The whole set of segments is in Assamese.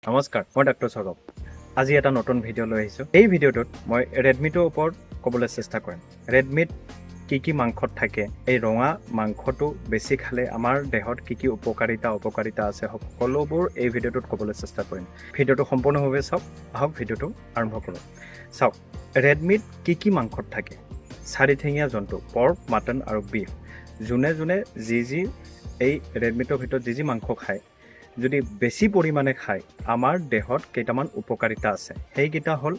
নমস্কাৰ, মই ডাক্তৰ সৌৰভ। আজি এটা নতুন ভিডিঅ' লৈ আহিছোঁ। এই ভিডিঅ'টোত মই ৰেডমিটৰ ওপৰত ক'বলৈ চেষ্টা কৰিম। ৰেডমিট কি মাংসত থাকে, এই ৰঙা মাংসটো বেছি খালে আমাৰ দেহত কি অপকাৰিতা আছে, সকলোবোৰ এই ভিডিঅ'টোত ক'বলৈ চেষ্টা কৰিম। ভিডিঅ'টো সম্পূৰ্ণভাৱে চাওক। আহক ভিডিঅ'টো আৰম্ভ কৰোঁ। চাওক, ৰেডমিট কি মাংসত থাকে। চাৰিঠেঙীয়া জন্তু, পৰ্ক, মাটন আৰু বিফ। যোনে যি এই ৰেডমিটৰ ভিতৰত যি মাংস খায়, যদি বেছি পৰিমাণে খায়, আমাৰ দেহত কেইটামান উপকাৰিতা আছে। সেইকেইটা হ'ল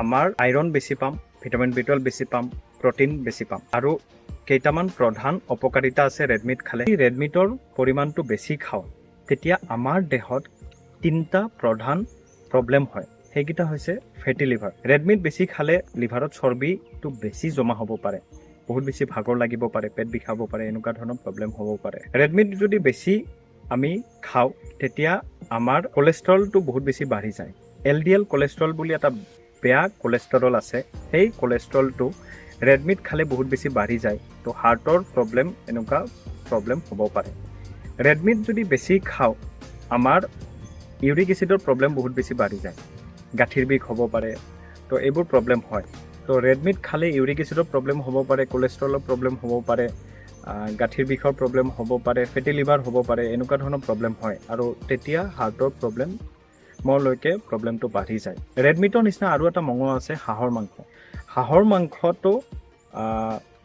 আমাৰ আইৰণ বেছি পাম, ভিটামিন B12 বেছি পাম, প্ৰটিন বেছি পাম, আৰু কেইটামান প্ৰধান অপকাৰিতা আছে ৰেডমিট খালে। যদি ৰেডমিটৰ পৰিমাণটো বেছি খাওঁ, তেতিয়া আমাৰ দেহত 3টা প্ৰধান প্ৰব্লেম হয়। সেইকেইটা হৈছে ফেটি লিভাৰ। ৰেডমিট বেছি খালে লিভাৰত চৰ্বিটো বেছি জমা হ'ব পাৰে, বহুত বেছি ভাগৰ লাগিব পাৰে, পেট বিষাব পাৰে, এনেকুৱা ধৰণৰ প্ৰব্লেম হ'ব পাৰে। ৰেডমিট যদি বেছি আমি খাওঁ, তেতিয়া আমাৰ কলেষ্ট্ৰলটো বহুত বেছি বাঢ়ি যায়। LDL কলেষ্ট্ৰল বুলি এটা বেয়া কলেষ্ট্ৰল আছে। সেই কলেষ্ট্ৰলটো ৰেডমিট খালে বহুত বেছি বাঢ়ি যায়, তো হাৰ্টৰ প্ৰব্লেম, এনেকুৱা প্ৰব্লেম হ'ব পাৰে। ৰেডমিট যদি বেছি খাওঁ, আমাৰ ইউৰিক এচিডৰ প্ৰব্লেম বহুত বেছি বাঢ়ি যায়, গাঁঠিৰ বিষ হ'ব পাৰে, তো এইবোৰ প্ৰব্লেম হয়। তো ৰেডমিট খালে ইউৰিক এচিডৰ প্ৰব্লেম হ'ব পাৰে, কলেষ্ট্ৰলৰ প্ৰব্লেম হ'ব পাৰে, গাঁঠিৰ বিষৰ প্ৰব্লেম হ'ব পাৰে, ফেটি লিভাৰ হ'ব পাৰে, এনেকুৱা ধৰণৰ প্ৰব্লেম হয়, আৰু তেতিয়া হাৰ্টৰ প্ৰব্লেমলৈকে প্ৰব্লেমটো বাঢ়ি যায়। ৰেডমিটৰ নিচিনা আৰু এটা মঙহ আছে, হাঁহৰ মাংস। হাঁহৰ মাংসটো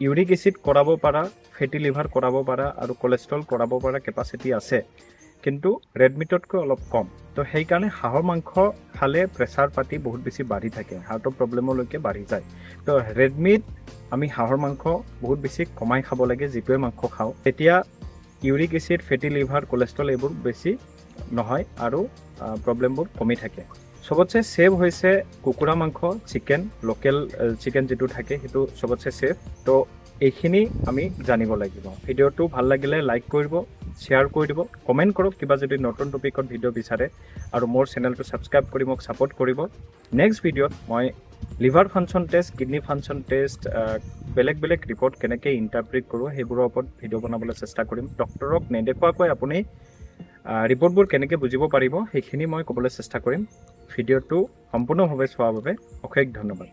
ইউৰিক এচিড কৰাব পৰা, ফেটি লিভাৰ কৰাব পৰা আৰু কলেষ্ট্ৰল কৰাব পৰা কেপাচিটি আছে, কিন্তু ৰেডমিটতকৈ অলপ কম। তো সেইকাৰণে হাঁহৰ মাংস খালে প্ৰেছাৰ পাতি বহুত বেছি বাঢ়ি থাকে, হাৰ্টৰ প্ৰব্লেমলৈকে বাঢ়ি যায়। তো ৰেডমিট আমি হাঁহৰ মাংস বহুত বেছি কমাই খাব লাগে। যিটোৱে মাংস খাওঁ, তেতিয়া ইউৰিক এচিড, ফেটি লিভাৰ, কলেষ্ট্ৰল এইবোৰ বেছি নহয় আৰু প্ৰব্লেমবোৰ কমি থাকে। চবতছে ছেফ হৈছে কুকুৰা মাংস, চিকেন, লোকেল চিকেন যিটো থাকে, সেইটো চবতছে ছেফ। তো এইখিনি আমি জানিব লাগিব। ভিডিঅ'টো ভাল লাগিলে লাইক কৰিব, শ্বেয়াৰ কৰি দিব, কমেণ্ট কৰক কিবা যদি নতুন টপিকত ভিডিঅ' বিচাৰে, আৰু মোৰ চেনেলটো ছাবস্ক্ৰাইব কৰি মোক ছাপোৰ্ট কৰিব। নেক্সট ভিডিঅ'ত মই liver function test, kidney function test, বেলেগ ৰিপৰ্ট কেনেকৈ ইণ্টাৰপ্ৰিট কৰোঁ, সেইবোৰৰ ওপৰত ভিডিঅ' বনাবলৈ চেষ্টা কৰিম। ডক্টৰক নেদেখুৱাকৈ আপুনি ৰিপৰ্টবোৰ কেনেকৈ বুজিব পাৰিব, সেইখিনি মই ক'বলৈ চেষ্টা কৰিম। ভিডিঅ'টো সম্পূৰ্ণভাৱে চোৱাৰ বাবে অশেষ ধন্যবাদ।